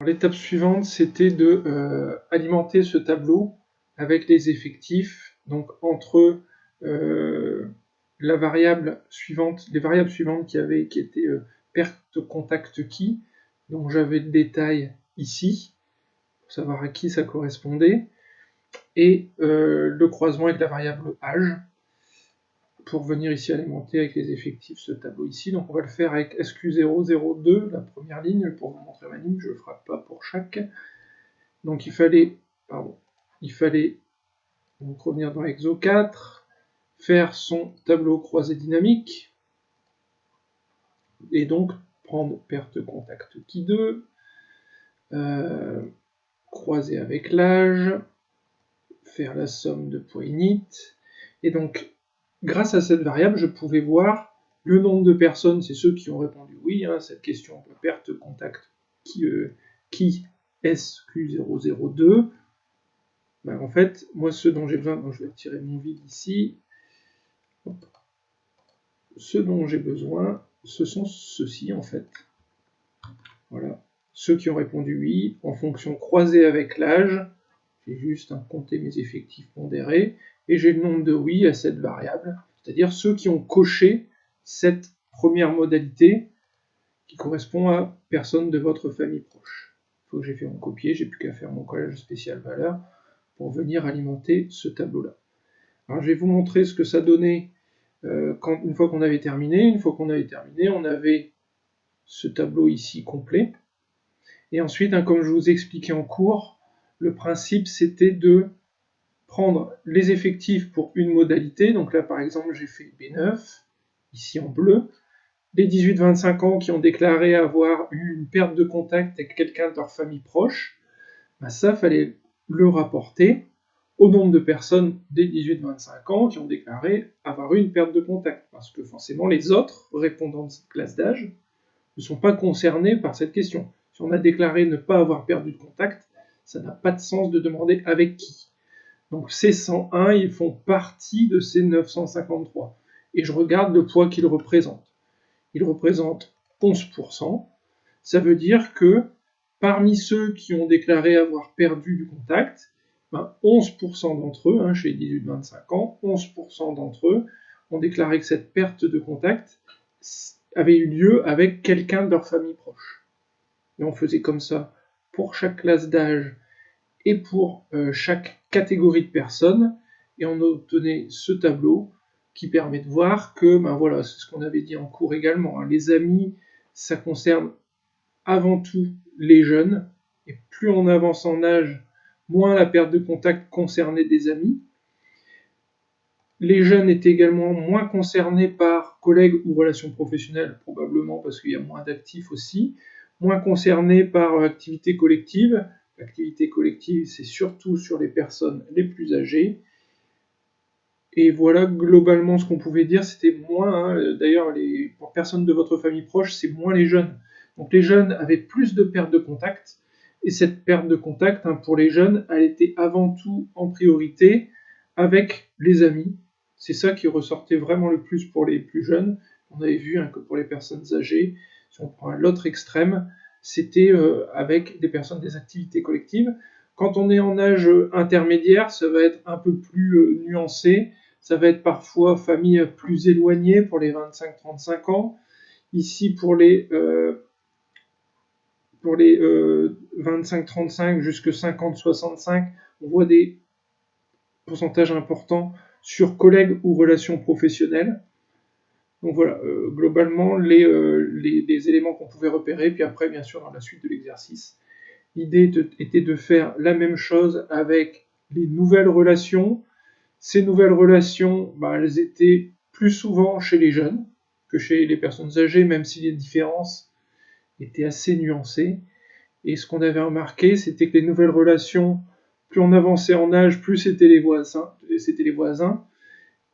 L'étape suivante, c'était de alimenter ce tableau avec les effectifs, donc entre les variables suivantes qui étaient perte contact qui, donc j'avais le détail ici, pour savoir à qui ça correspondait, et le croisement avec la variable âge, pour venir ici alimenter avec les effectifs ce tableau ici. Donc on va le faire avec SQ002, la première ligne, pour vous montrer ma ligne, je ne le ferai pas pour chaque. Donc il fallait donc revenir dans Exo 4, faire son tableau croisé dynamique, et donc prendre perte contact qui 2, croiser avec l'âge, faire la somme de points init, et donc grâce à cette variable, je pouvais voir le nombre de personnes, c'est ceux qui ont répondu oui à cette question de perte contact qui SQ002. Ben, en fait, moi, ce dont j'ai besoin, donc je vais tirer mon vide ici. Ce dont j'ai besoin, ce sont ceux-ci, en fait. Voilà. Ceux qui ont répondu oui, en fonction croisée avec l'âge, j'ai juste compté mes effectifs pondérés, et j'ai le nombre de oui à cette variable, c'est-à-dire ceux qui ont coché cette première modalité qui correspond à personne de votre famille proche. Il faut que j'ai fait mon copier, j'ai plus qu'à faire mon collage spécial valeur pour venir alimenter ce tableau-là. Alors je vais vous montrer ce que ça donnait une fois qu'on avait terminé. Une fois qu'on avait terminé, on avait ce tableau ici complet. Et ensuite, comme je vous expliquais en cours, le principe c'était de prendre les effectifs pour une modalité. Donc là, par exemple, j'ai fait B9, ici en bleu. Les 18-25 ans qui ont déclaré avoir eu une perte de contact avec quelqu'un de leur famille proche, ben ça, fallait le rapporter au nombre de personnes des 18-25 ans qui ont déclaré avoir eu une perte de contact. Parce que forcément, les autres répondants de cette classe d'âge ne sont pas concernés par cette question. Si on a déclaré ne pas avoir perdu de contact, ça n'a pas de sens de demander avec qui. Donc ces 101, ils font partie de ces 953. Et je regarde le poids qu'ils représentent. Ils représentent 11%. Ça veut dire que parmi ceux qui ont déclaré avoir perdu du contact, 11% d'entre eux, chez 18-25 ans, 11% d'entre eux ont déclaré que cette perte de contact avait eu lieu avec quelqu'un de leur famille proche. Et on faisait comme ça pour chaque classe d'âge et pour chaque catégorie de personnes, et on obtenait ce tableau qui permet de voir que, voilà, c'est ce qu'on avait dit en cours également, les amis, ça concerne avant tout les jeunes, et plus on avance en âge, moins la perte de contact concernait des amis. Les jeunes étaient également moins concernés par collègues ou relations professionnelles, probablement parce qu'il y a moins d'actifs aussi, moins concernés par activités collectives. L'activité collective, c'est surtout sur les personnes les plus âgées. Et voilà, globalement, ce qu'on pouvait dire, c'était moins, d'ailleurs, pour personnes de votre famille proche, c'est moins les jeunes. Donc les jeunes avaient plus de pertes de contact, et cette perte de contact, pour les jeunes, elle était avant tout en priorité avec les amis. C'est ça qui ressortait vraiment le plus pour les plus jeunes. On avait vu que pour les personnes âgées, si on prend l'autre extrême, c'était avec des personnes des activités collectives. Quand on est en âge intermédiaire, ça va être un peu plus nuancé. Ça va être parfois famille plus éloignée pour les 25-35 ans. Ici, pour les 25-35 jusqu'à 50-65, on voit des pourcentages importants sur collègues ou relations professionnelles. Donc voilà, globalement, les éléments qu'on pouvait repérer, puis après, bien sûr, dans la suite de l'exercice, l'idée était de faire la même chose avec les nouvelles relations. Ces nouvelles relations, elles étaient plus souvent chez les jeunes que chez les personnes âgées, même si les différences étaient assez nuancées. Et ce qu'on avait remarqué, c'était que les nouvelles relations, plus on avançait en âge, plus c'était les voisins.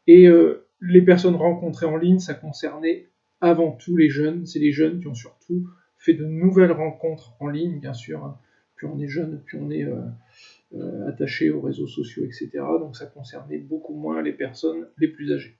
Et les personnes rencontrées en ligne, ça concernait avant tout les jeunes. C'est les jeunes qui ont surtout fait de nouvelles rencontres en ligne, bien sûr. Plus on est jeune, plus on est attaché aux réseaux sociaux, etc. Donc ça concernait beaucoup moins les personnes les plus âgées.